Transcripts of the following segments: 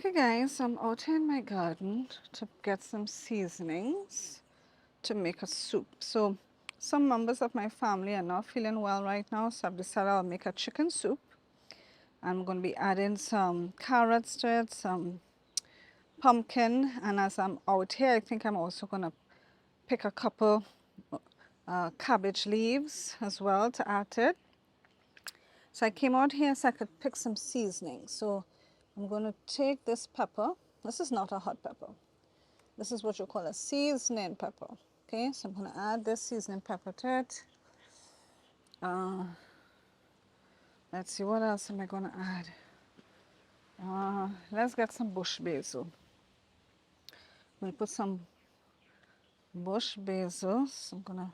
Okay guys, I'm out here in my garden to get some seasonings to make a soup. So some members of my family are not feeling well right now, so I've decided I'll make a chicken soup. I'm going to be adding some carrots to it, some pumpkin, and as I'm out here, I think I'm also going to pick a couple cabbage leaves as well to add to it. So I came out here so I could pick some seasoning. So I'm going to take this pepper. This is not a hot pepper. This is what you call a seasoning pepper. Okay, so I'm going to add this seasoning pepper to it. Let's see, what else am I going to add? Let's get some bush basil. We'll put some bush basil. So I'm going to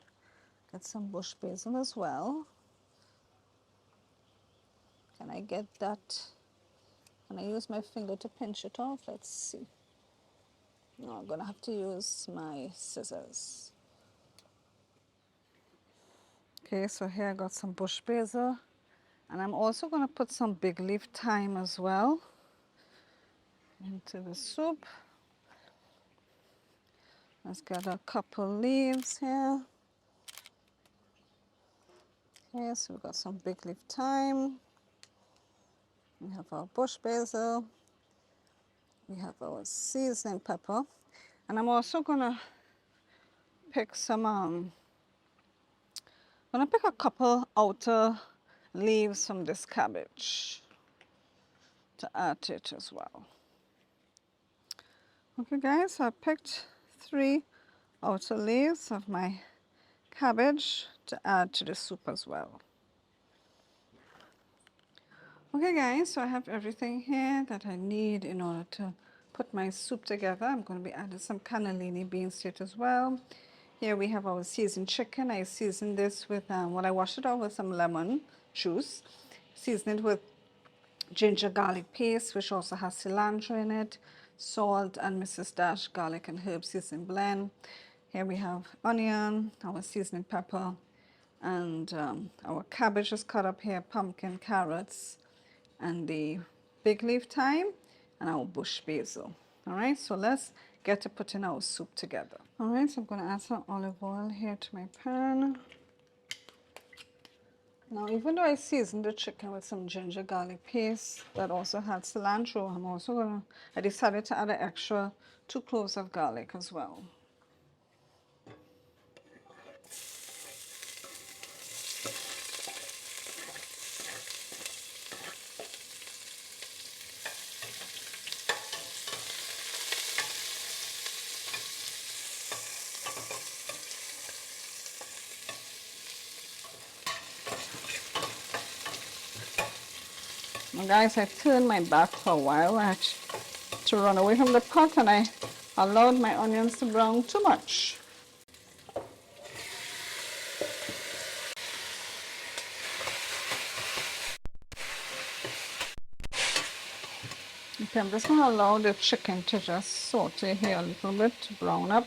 get some bush basil as well. Can I get that? Can I use my finger to pinch it off? Let's see. No, I'm going to have to use my scissors. Okay, so here I got some bush basil. And I'm also going to put some big leaf thyme as well into the soup. Let's get a couple leaves here. Okay, so we've got some big leaf thyme. We have our bush basil. We have our seasoning pepper. And I'm also going to pick some, a couple outer leaves from this cabbage to add to it as well. Okay guys, so I picked 3 outer leaves of my cabbage to add to the soup as well. Okay guys, so I have everything here that I need in order to put my soup together. I'm going to be adding some cannellini beans to it as well. Here we have our seasoned chicken. I seasoned this with, I washed it out with some lemon juice. Seasoned it with ginger garlic paste, which also has cilantro in it, salt, and Mrs. Dash garlic and herb seasoning blend. Here we have onion, our seasoning pepper, and our cabbage is cut up here, pumpkin, carrots, and the big leaf thyme, and our bush basil. All right, so let's get to putting our soup together. All right, so I'm going to add some olive oil here to my pan. Now, even though I seasoned the chicken with some ginger garlic paste that also had cilantro, I decided to add an extra 2 cloves of garlic as well. Now guys, I turned my back for a while. I had to run away from the pot and I allowed my onions to brown too much. Okay, I'm just going to allow the chicken to just saute here a little bit to brown up.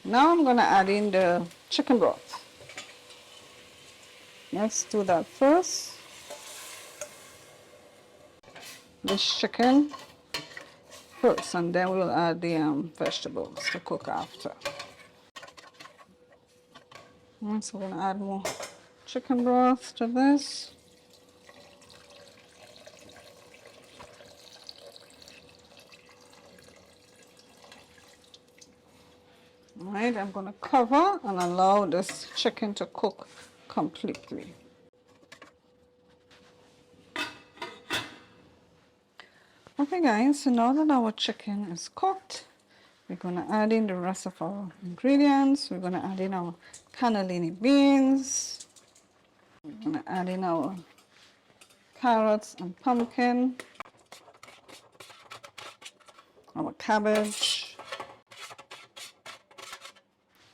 Now I'm going to add in the chicken broth. Let's do that first. This chicken first, and then we'll add the vegetables to cook after. So we're going to add more chicken broth to this. All right, I'm going to cover and allow this chicken to cook completely. Okay guys, so now that our chicken is cooked, we're going to add in the rest of our ingredients. We're going to add in our cannellini beans. We're going to add in our carrots and pumpkin, our cabbage,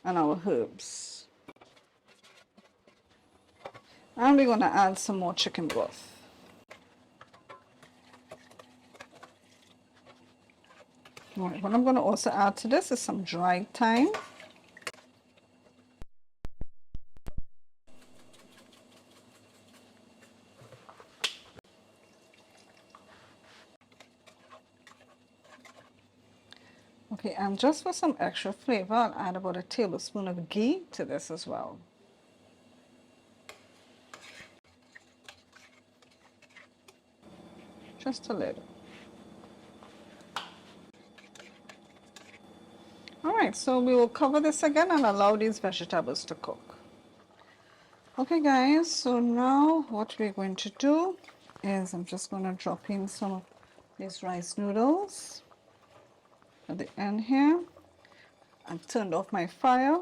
and our herbs. And we're going to add some more chicken broth. All right, what I'm going to also add to this is some dried thyme. Okay, and just for some extra flavor, I'll add about a tablespoon of ghee to this as well. Just a little. Alright, so we will cover this again and allow these vegetables to cook. Okay guys, so now what we're going to do is I'm just going to drop in some of these rice noodles at the end here. I've turned off my fire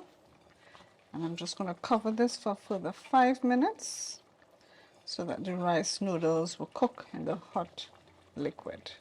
and I'm just going to cover this for further 5 minutes so that the rice noodles will cook in the hot liquid.